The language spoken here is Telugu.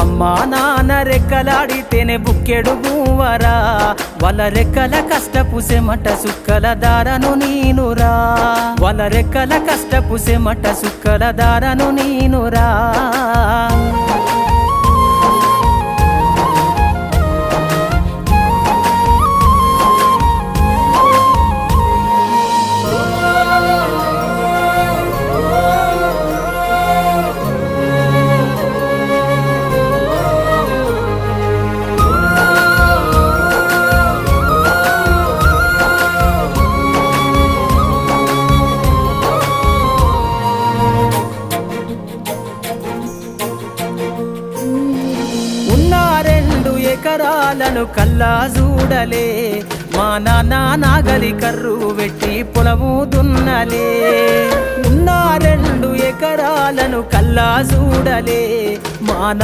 అమ్మా నాన్న రెక్కలాడితేనే బుక్కెడు గువ్వరా వాళ్ళ రెక్కల కష్టపు సెమట సుక్కల దారను నీనురా వాళ్ళ రెక్కల కష్టపు సెమట సుక్కల దారను నీనురా ఎకరాలను కల్లా చూడలే మా నాన్న నాగలి కర్రు వెట్టి పొలము దున్నలే ఉన్న 2 ఎకరాలను కల్లా చూడలే మా నాన్న